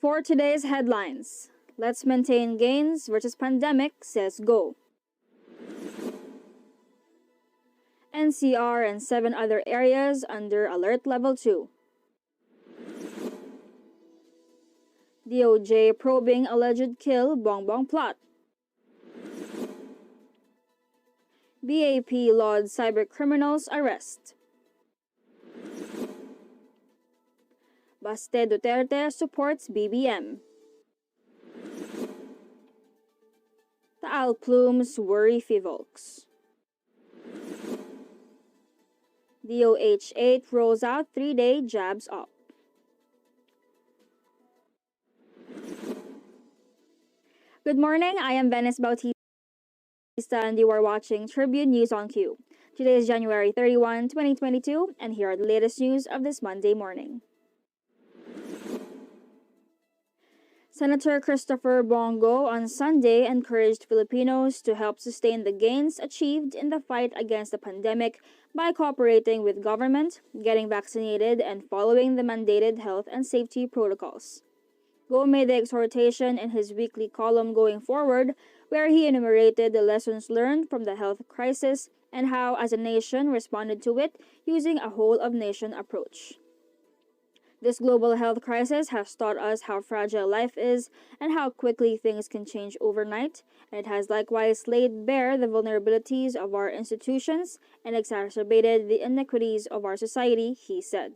For today's headlines, let's maintain gains versus pandemic, says Go. NCR and 7 other areas under Alert Level 2. DOJ probing alleged kill Bongbong plot. BAP lauds cybercriminals arrest. Baste Duterte supports BBM. Taal plumes worry Phivolcs. DOH 8 rolls out 3-day jabs up. Good morning, I am Venice Bautista and you are watching Tribune News on Q. Today is January 31, 2022, and here are the latest news of this Monday morning. Senator Christopher Go on Sunday encouraged Filipinos to help sustain the gains achieved in the fight against the pandemic by cooperating with government, getting vaccinated, and following the mandated health and safety protocols. Go made the exhortation in his weekly column Going Forward, where he enumerated the lessons learned from the health crisis and how, as a nation, responded to it using a whole-of-nation approach. This global health crisis has taught us how fragile life is and how quickly things can change overnight, and it has likewise laid bare the vulnerabilities of our institutions and exacerbated the inequities of our society, he said.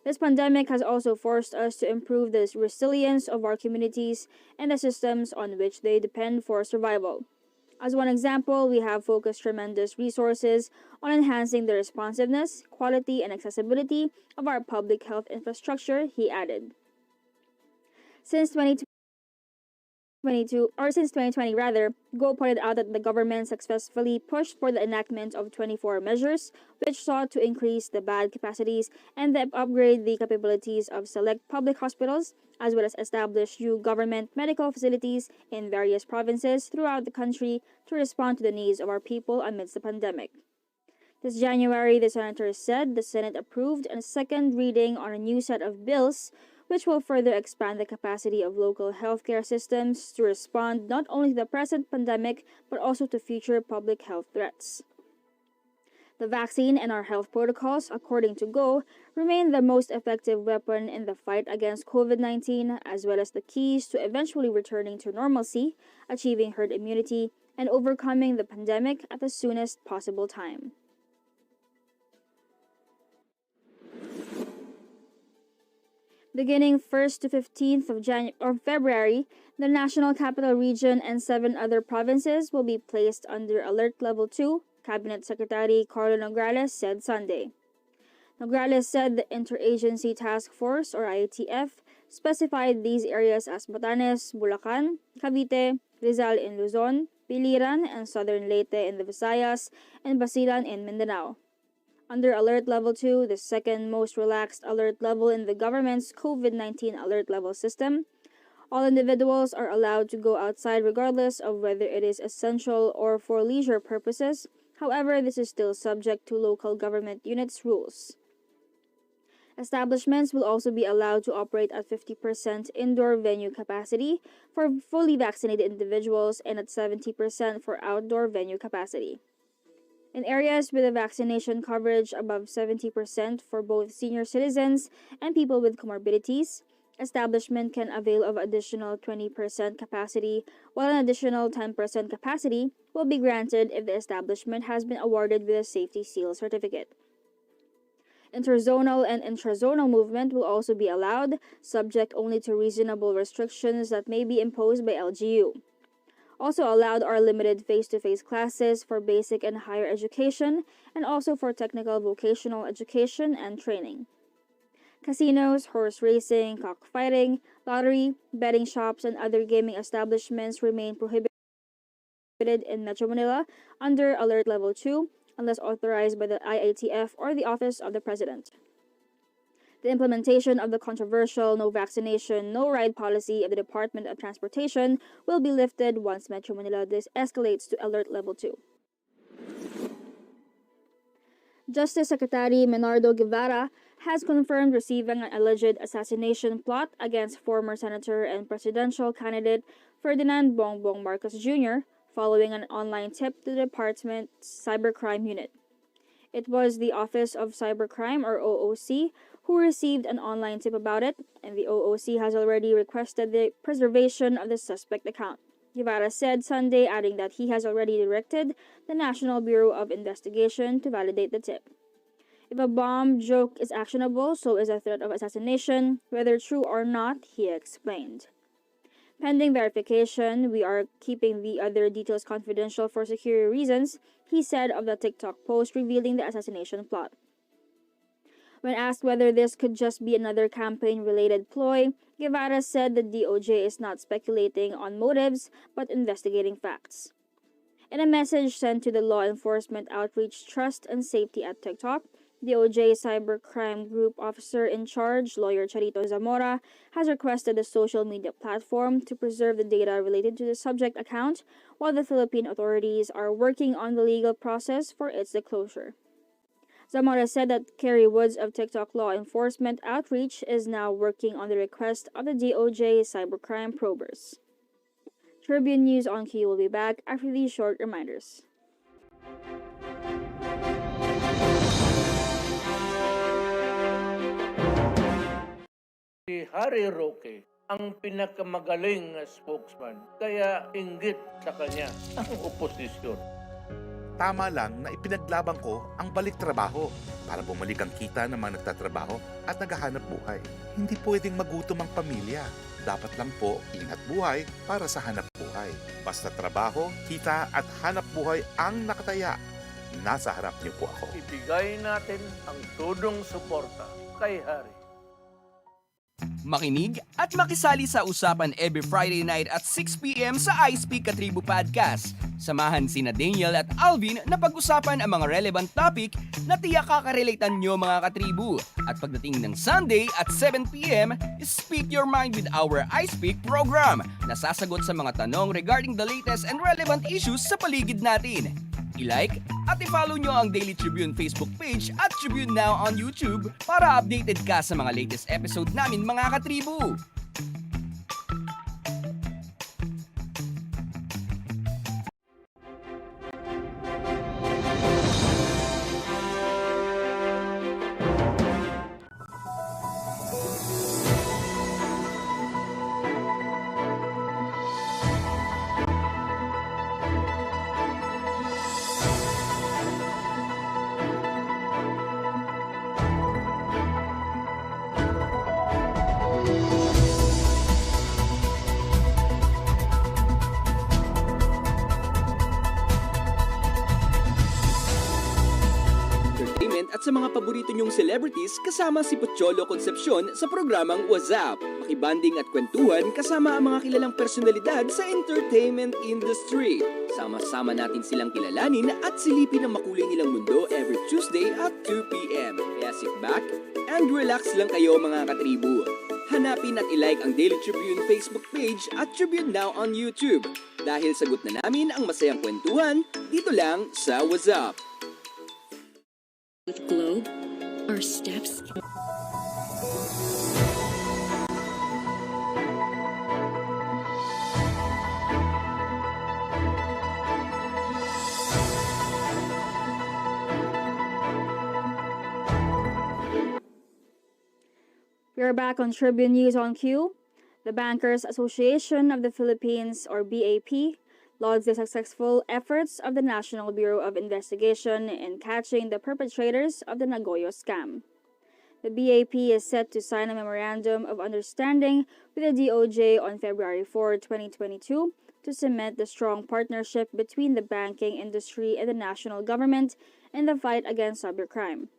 This pandemic has also forced us to improve the resilience of our communities and the systems on which they depend for survival. As one example, we have focused tremendous resources on enhancing the responsiveness, quality, and accessibility of our public health infrastructure, he added. Since 2020, Go pointed out that the government successfully pushed for the enactment of 24 measures, which sought to increase the bed capacities and upgrade the capabilities of select public hospitals, as well as establish new government medical facilities in various provinces throughout the country to respond to the needs of our people amidst the pandemic. This January, the senators said the Senate approved a second reading on a new set of bills which will further expand the capacity of local healthcare systems to respond not only to the present pandemic but also to future public health threats. The vaccine and our health protocols, according to Go, remain the most effective weapon in the fight against COVID-19, as well as the keys to eventually returning to normalcy, achieving herd immunity, and overcoming the pandemic at the soonest possible time. Beginning 1st to 15th of February, the National Capital Region and 7 other provinces will be placed under Alert Level 2, Cabinet Secretary Carlo Nograles said Sunday. Nograles said the Interagency Task Force, or IATF, specified these areas as Batanes, Bulacan, Cavite, Rizal in Luzon, Biliran and Southern Leyte in the Visayas, and Basilan in Mindanao. Under Alert Level 2, the second most relaxed alert level in the government's COVID-19 alert level system, all individuals are allowed to go outside regardless of whether it is essential or for leisure purposes. However, this is still subject to local government units' rules. Establishments will also be allowed to operate at 50% indoor venue capacity for fully vaccinated individuals and at 70% for outdoor venue capacity. In areas with a vaccination coverage above 70% for both senior citizens and people with comorbidities, establishment can avail of additional 20% capacity, while an additional 10% capacity will be granted if the establishment has been awarded with a Safety Seal certificate. Interzonal and intrazonal movement will also be allowed, subject only to reasonable restrictions that may be imposed by LGU. Also allowed are limited face-to-face classes for basic and higher education and also for technical vocational education and training. Casinos, horse racing, cockfighting, lottery, betting shops, and other gaming establishments remain prohibited in Metro Manila under Alert Level 2 unless authorized by the IATF or the Office of the President. The implementation of the controversial no vaccination, no ride policy of the Department of Transportation will be lifted once Metro Manila escalates to Alert Level 2. Justice Secretary Menardo Guevara has confirmed receiving an alleged assassination plot against former Senator and presidential candidate Ferdinand Bongbong Marcos Jr. following an online tip to the department's cybercrime unit. It was the Office of Cybercrime, or OOC, who received an online tip about it, and the OOC has already requested the preservation of the suspect account. Guevara said Sunday, adding that he has already directed the National Bureau of Investigation to validate the tip. If a bomb joke is actionable, so is a threat of assassination, whether true or not, he explained. Pending verification, we are keeping the other details confidential for security reasons, he said of the TikTok post revealing the assassination plot. When asked whether this could just be another campaign-related ploy, Guevara said the DOJ is not speculating on motives, but investigating facts. In a message sent to the Law Enforcement Outreach Trust and Safety at TikTok, DOJ Cybercrime Group Officer in Charge, lawyer Charito Zamora, has requested the social media platform to preserve the data related to the subject account, while the Philippine authorities are working on the legal process for its disclosure. Zamora said that Kerry Woods of TikTok Law Enforcement Outreach is now working on the request of the DOJ cybercrime probers. Tribune News on Q will be back after these short reminders. Si Harry Roque ang pinakamagaling na spokesman, kaya inggit sa kanya ang oposisyon. Tama lang na ipinaglaban ko ang balik trabaho para bumalik ang kita ng mga nagtatrabaho at naghahanap buhay. Hindi pwedeng magutom ang pamilya. Dapat lang po ingat buhay para sa hanap buhay. Basta trabaho, kita at hanap buhay ang nakataya. Nasa harap niyo po ako. Ibigay natin ang tudong suporta kay Harry. Makinig at makisali sa usapan every Friday night at 6 p.m. sa iSpeak Katribo Podcast. Samahan sina Daniel at Alvin na pag-usapan ang mga relevant topic na tiyak kakarelatean nyo mga katribo. At pagdating ng Sunday at 7 p.m., Speak Your Mind with our iSpeak program na sasagot sa mga tanong regarding the latest and relevant issues sa paligid natin. I-like at i-follow nyo ang Daily Tribune Facebook page at Tribune Now on YouTube para updated ka sa mga latest episode namin mga katribo. At sa mga paborito nyong celebrities kasama si Pocholo Concepcion sa programang What's Up. Makibanding at kwentuhan kasama ang mga kilalang personalidad sa entertainment industry. Sama-sama natin silang kilalanin at silipin ang makulay nilang mundo every Tuesday at 2 p.m. Kaya sit back and relax lang kayo mga katribo. Hanapin at ilike ang Daily Tribune Facebook page at Tribune Now on YouTube. Dahil sagot na namin ang masayang kwentuhan dito lang sa What's Up. With Globe, our steps. We are back on Tribune News on Q. The Bankers Association of the Philippines, or BAP, lauds the successful efforts of the National Bureau of Investigation in catching the perpetrators of the Nagoyo scam. The BAP is set to sign a memorandum of understanding with the DOJ on February 4, 2022 to cement the strong partnership between the banking industry and the national government in the fight against cybercrime.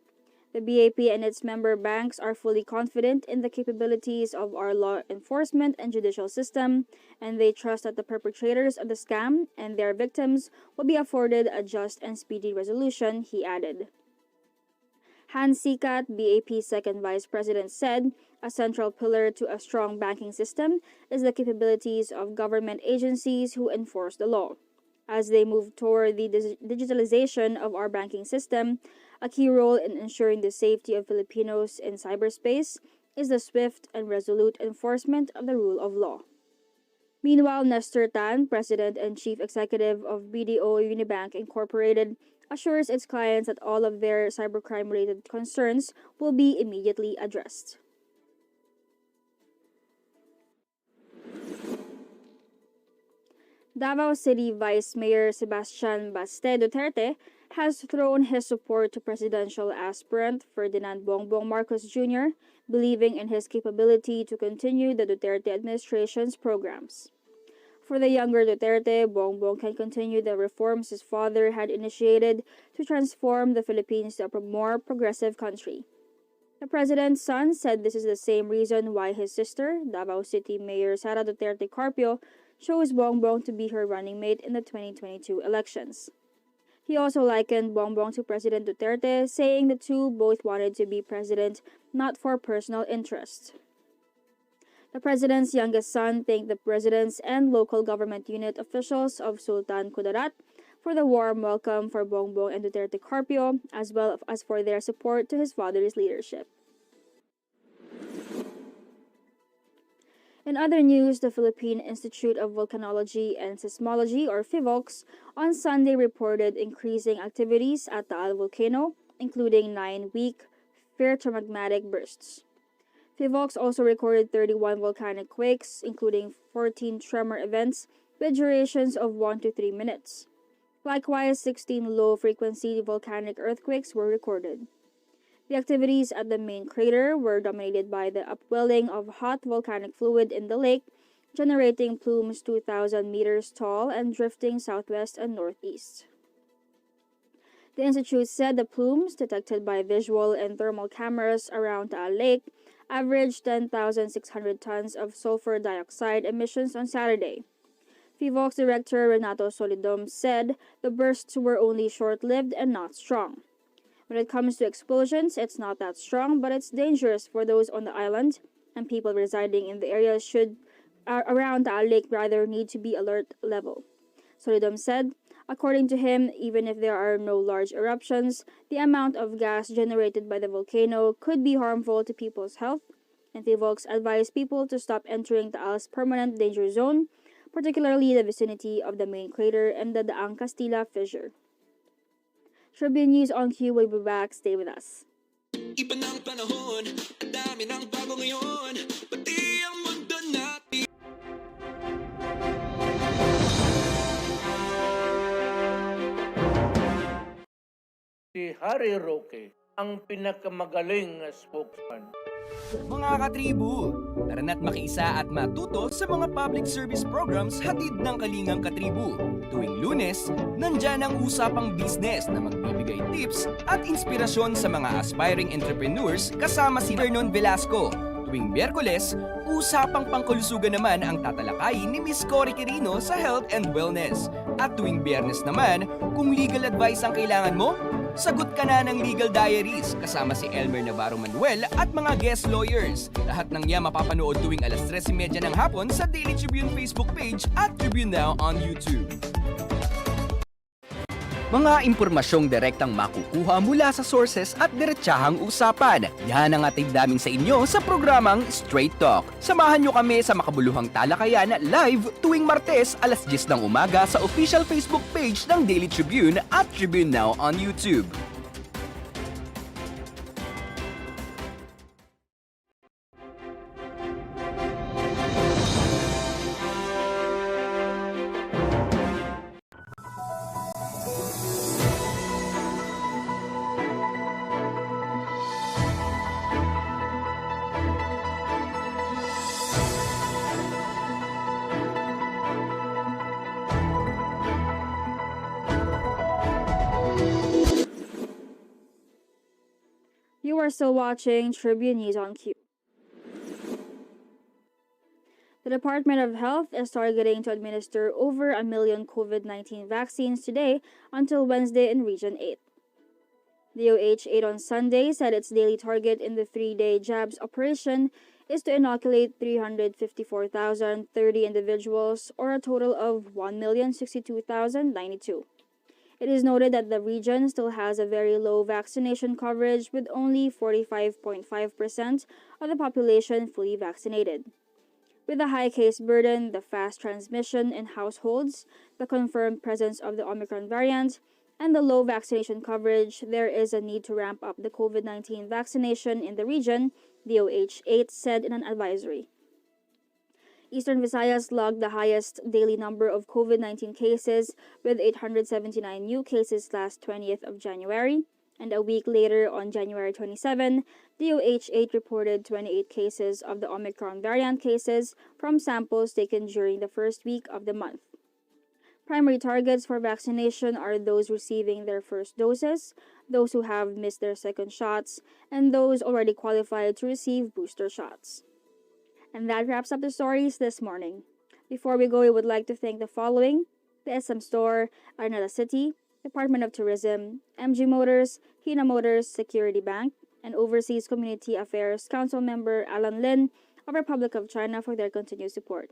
The BAP and its member banks are fully confident in the capabilities of our law enforcement and judicial system, and they trust that the perpetrators of the scam and their victims will be afforded a just and speedy resolution, he added. Hans Sikat, BAP's second vice president, said a central pillar to a strong banking system is the capabilities of government agencies who enforce the law. As they move toward the digitalization of our banking system, a key role in ensuring the safety of Filipinos in cyberspace is the swift and resolute enforcement of the rule of law. Meanwhile, Nestor Tan, President and Chief Executive of BDO Unibank Incorporated, assures its clients that all of their cybercrime-related concerns will be immediately addressed. Davao City Vice Mayor Sebastian Baste Duterte has thrown his support to presidential aspirant Ferdinand Bongbong Marcos Jr., believing in his capability to continue the Duterte administration's programs. For the younger Duterte, Bongbong can continue the reforms his father had initiated to transform the Philippines to a more progressive country. The president's son said this is the same reason why his sister, Davao City Mayor Sara Duterte Carpio, chose Bongbong to be her running mate in the 2022 elections. He also likened Bongbong to President Duterte, saying the two both wanted to be president not for personal interest. The president's youngest son thanked the presidents and local government unit officials of Sultan Kudarat for the warm welcome for Bongbong and Duterte Carpio, as well as for their support to his father's leadership. In other news, the Philippine Institute of Volcanology and Seismology, or Phivolcs, on Sunday reported increasing activities at Taal Volcano, including 9-week ferromagmatic bursts. Phivolcs also recorded 31 volcanic quakes, including 14 tremor events with durations of 1 to 3 minutes. Likewise, 16 low-frequency volcanic earthquakes were recorded. The activities at the main crater were dominated by the upwelling of hot volcanic fluid in the lake, generating plumes 2,000 meters tall and drifting southwest and northeast. The institute said the plumes, detected by visual and thermal cameras around Taal Lake, averaged 10,600 tons of sulfur dioxide emissions on Saturday. Phivolcs Director Renato Solidum said the bursts were only short-lived and not strong. When it comes to explosions, it's not that strong, but it's dangerous for those on the island, and people residing in the area around Taal Lake rather need to be alert level. Solidum said, according to him, even if there are no large eruptions, the amount of gas generated by the volcano could be harmful to people's health, and Phivolcs advised people to stop entering Taal's permanent danger zone, particularly the vicinity of the main crater and the Daang Castilla fissure. Tribune News on Q will be back. Stay with us. Iba ng panahon, ang dami ng bago ngayon, pati ang mundo natin. Si Harry Roque ang pinakamagaling na spokesman. Mga katribu, tara na't makiisa at matuto sa mga public service programs hatid ng Kalingang Katribu. Tuwing Lunes, nandyan ang usapang business na magbibigay tips at inspirasyon sa mga aspiring entrepreneurs kasama si Vernon Velasco. Tuwing Miyerkules, usapang pangkalusugan naman ang tatalakayin ni Miss Cory Quirino sa Health and Wellness. At tuwing Biyernes naman, kung legal advice ang kailangan mo, sagot ka na ng Legal Diaries kasama si Elmer Navarro Manuel at mga guest lawyers. Lahat ng yan mapapanood tuwing alas 3:30 ng hapon sa Daily Tribune Facebook page at Tribune Now on YouTube. Mga impormasyong direktang makukuha mula sa sources at diretsahang usapan. Yan ang ating daming sa inyo sa programang Straight Talk. Samahan nyo kami sa makabuluhang talakayan live tuwing Martes alas 10 ng umaga sa official Facebook page ng Daily Tribune at Tribune Now on YouTube. You are still watching Tribune News on Q. The Department of Health is targeting to administer over 1 million COVID-19 vaccines today until Wednesday in Region 8. DOH 8 on Sunday said its daily target in the 3-day jabs operation is to inoculate 354,030 individuals, or a total of 1,062,092. It is noted that the region still has a very low vaccination coverage, with only 45.5% of the population fully vaccinated. With the high case burden, the fast transmission in households, the confirmed presence of the Omicron variant, and the low vaccination coverage, there is a need to ramp up the COVID-19 vaccination in the region, DOH-8 said in an advisory. Eastern Visayas logged the highest daily number of COVID-19 cases, with 879 new cases last 20th of January, and a week later on January 27, DOH-8 reported 28 cases of the Omicron variant cases from samples taken during the first week of the month. Primary targets for vaccination are those receiving their first doses, those who have missed their second shots, and those already qualified to receive booster shots. And that wraps up the stories this morning. Before we go, we would like to thank the following: the SM Store, Araneta City, Department of Tourism, MG Motors, Hina Motors, Security Bank, and Overseas Community Affairs Council Member Alan Lin of Republic of China for their continued support.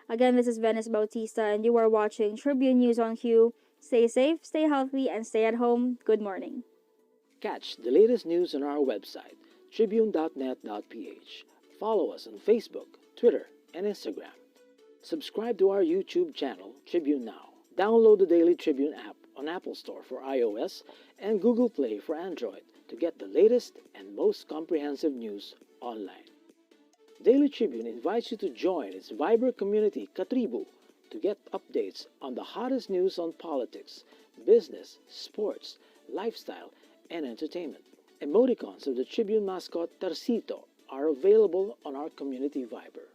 Again, this is Venice Bautista, and you are watching Tribune News on Q. Stay safe, stay healthy, and stay at home. Good morning. Catch the latest news on our website, tribune.net.ph. Follow us on Facebook, Twitter, and Instagram. Subscribe to our YouTube channel, Tribune Now. Download the Daily Tribune app on Apple Store for iOS and Google Play for Android to get the latest and most comprehensive news online. Daily Tribune invites you to join its vibrant community, Katribu, to get updates on the hottest news on politics, business, sports, lifestyle, and entertainment. Emoticons of the Tribune mascot Tercito are available on our community Viber.